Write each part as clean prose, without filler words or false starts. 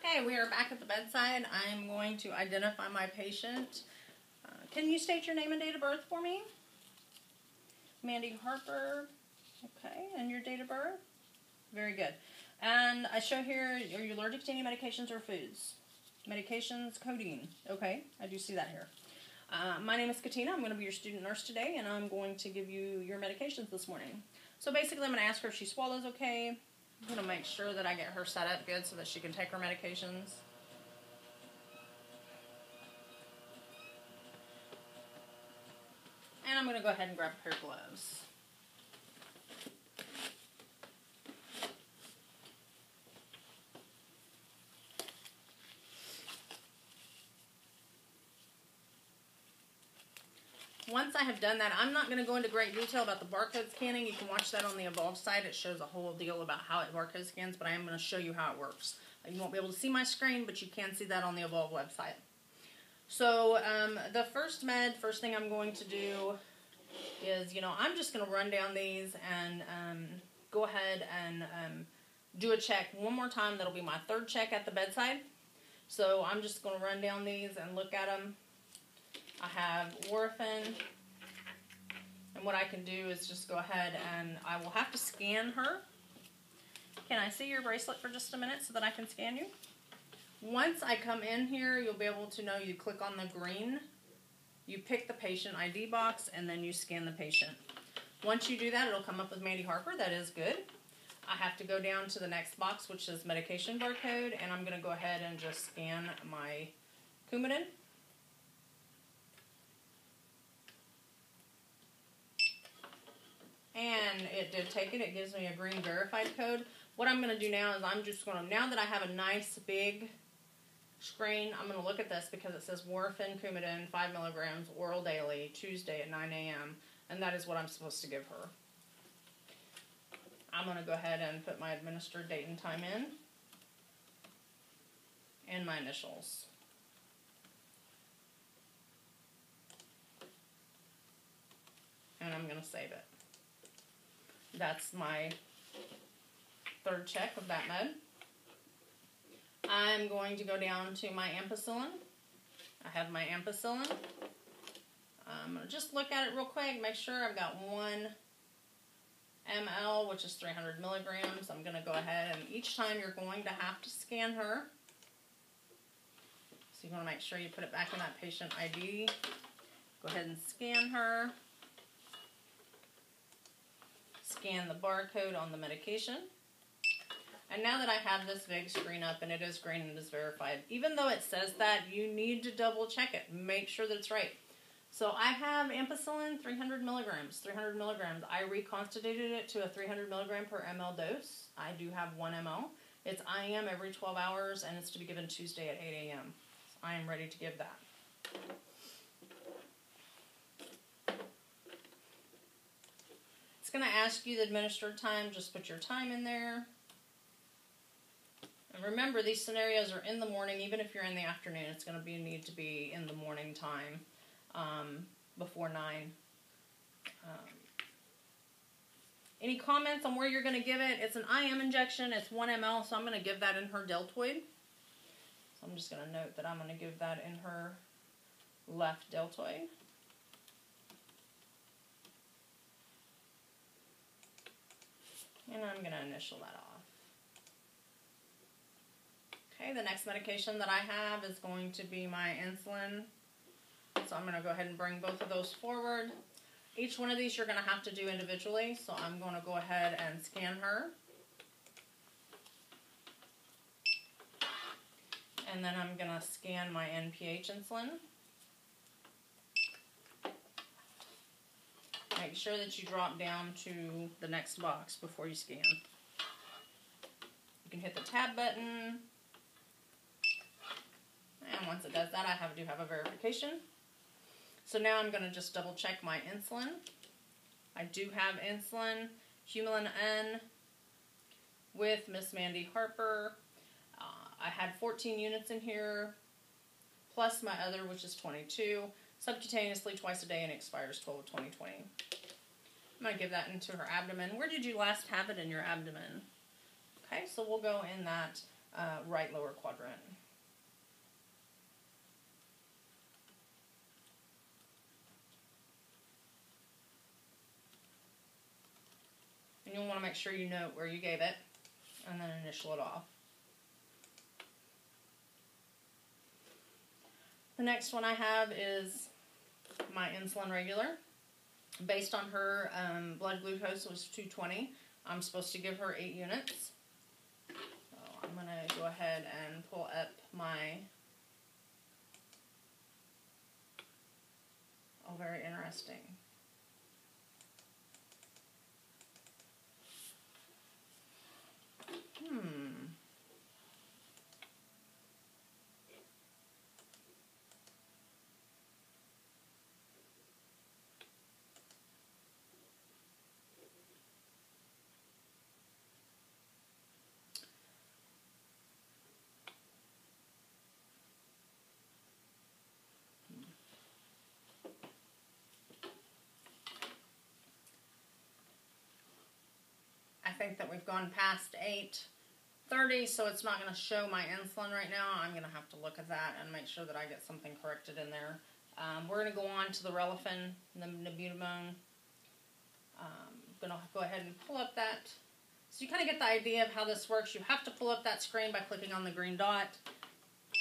Okay, we are back at the bedside. I'm going to identify my patient. Can you state your name and date of birth for me? Mandy Harper. Okay, and your date of birth? Very good. And I show here, are you allergic to any medications or foods? Medications, codeine. Okay, I do see that here. My name is Katina. I'm going to be your student nurse today, and I'm going to give you your medications this morning. So basically, I'm going to ask her if she swallows okay. I'm going to make sure that I get her set up good so that she can take her medications. And I'm going to go ahead and grab a pair of gloves. Once I have done that, I'm not going to go into great detail about the barcode scanning. You can watch that on the Evolve site. It shows a whole deal about how it barcode scans, but I am going to show you how it works. You won't be able to see my screen, but you can see that on the Evolve website. So the first thing I'm going to do is, I'm just going to run down these and go ahead and do a check one more time. That'll be my third check at the bedside. So I'm just going to run down these and look at them. I have Warfarin, and what I can do is just go ahead and I will have to scan her. Can I see your bracelet for just a minute so that I can scan you? Once I come in here, you'll be able to know you click on the green, you pick the patient ID box, and then you scan the patient. Once you do that, it'll come up with Mandy Harper. That is good. I have to go down to the next box, which is medication barcode, and I'm going to go ahead and just scan my Coumadin. And it did take it. It gives me a green verified code. What I'm going to do now is I'm just going to, now that I have a nice big screen, I'm going to look at this because it says Warfarin Coumadin 5 milligrams oral daily, Tuesday at 9 a.m. And that is what I'm supposed to give her. I'm going to go ahead and put my administered date and time in. And my initials. And I'm going to save it. That's my third check of that med. I'm going to go down to my ampicillin. I have my ampicillin. I'm going to just look at it real quick, make sure I've got 1 ml, which is 300 milligrams. I'm going to go ahead and each time you're going to have to scan her. So you want to make sure you put it back in that patient ID. Go ahead and scan her. Scan the barcode on the medication. And now that I have this big screen up and it is green and it is verified, even though it says that, you need to double check it. Make sure that it's right. So I have ampicillin 300 milligrams. 300 milligrams. I reconstituted it to a 300 milligram per ml dose. I do have 1 ml. It's IM every 12 hours and it's to be given Tuesday at 8 a.m. So I am ready to give that. It's going to ask you the administered time. Just put your time in there. And remember, these scenarios are in the morning. Even if you're in the afternoon, it's going to need to be in the morning time before 9. Any comments on where you're going to give it? It's an IM injection. It's 1 ml, so I'm going to give that in her deltoid. So I'm just going to note that I'm going to give that in her left deltoid. And I'm going to initial that off. Okay, the next medication that I have is going to be my insulin. So I'm going to go ahead and bring both of those forward. Each one of these you're going to have to do individually. So I'm going to go ahead and scan her. And then I'm going to scan my NPH insulin. Make sure that you drop down to the next box before you scan. You can hit the tab button. And once it does that, I do have a verification. So now I'm going to just double check my insulin. I do have insulin, Humulin N with Miss Mandy Harper. I had 14 units in here, plus my other, which is 22. Subcutaneously twice a day and expires 12/20/20. I'm going to give that into her abdomen. Where did you last have it in your abdomen? Okay, so we'll go in that right lower quadrant. And you'll want to make sure you know where you gave it, and then initial it off. The next one I have is my insulin regular. Based on her blood glucose was 220, I'm supposed to give her 8 units. So I'm going to go ahead and pull up my... Oh, very interesting. I think that we've gone past 8:30, so it's not going to show my insulin right now. I'm going to have to look at that and make sure that I get something corrected in there. We're going to go on to the Relafin, the Nebutamine. I'm going to go ahead and pull up that. So you kind of get the idea of how this works. You have to pull up that screen by clicking on the green dot.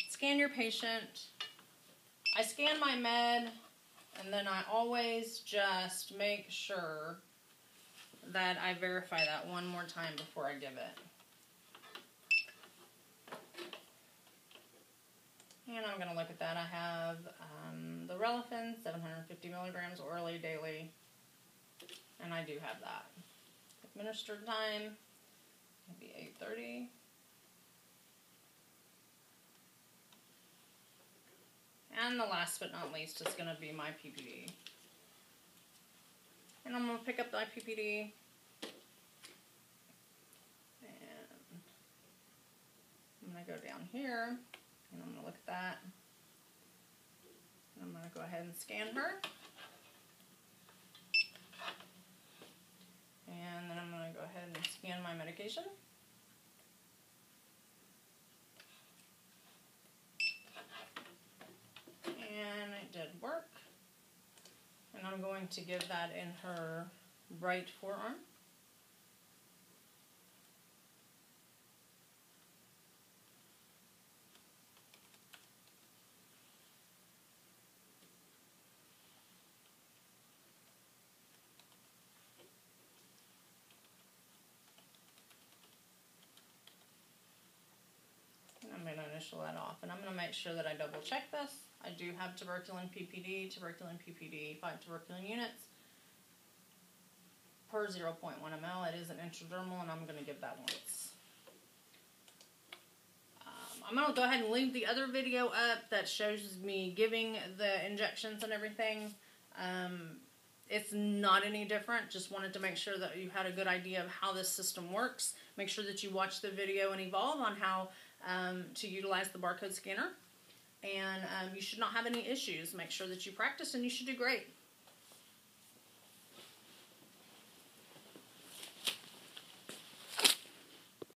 Scan your patient. I scan my med, and then I always just make sure that I verify that one more time before I give it. And I'm going to look at that. I have the Relafin, 750 milligrams orally daily, and I do have that. Administered time, maybe 8:30. And the last but not least is going to be my PPD. And I'm going to pick up my PPD. And I'm going to go down here. And I'm going to look at that. And I'm going to go ahead and scan her. And then I'm going to go ahead and scan my medication. And it did work. And I'm going to give that in her right forearm. And I'm going to initial that off. And I'm going to make sure that I double check this. I do have tuberculin PPD, 5 tuberculin units per 0.1 ml. It is an intradermal, and I'm going to give that once. I'm going to go ahead and leave the other video up that shows me giving the injections and everything. It's not any different. Just wanted to make sure that you had a good idea of how this system works. Make sure that you watch the video and evolve on how to utilize the barcode scanner. And you should not have any issues. Make sure that you practice, and you should do great.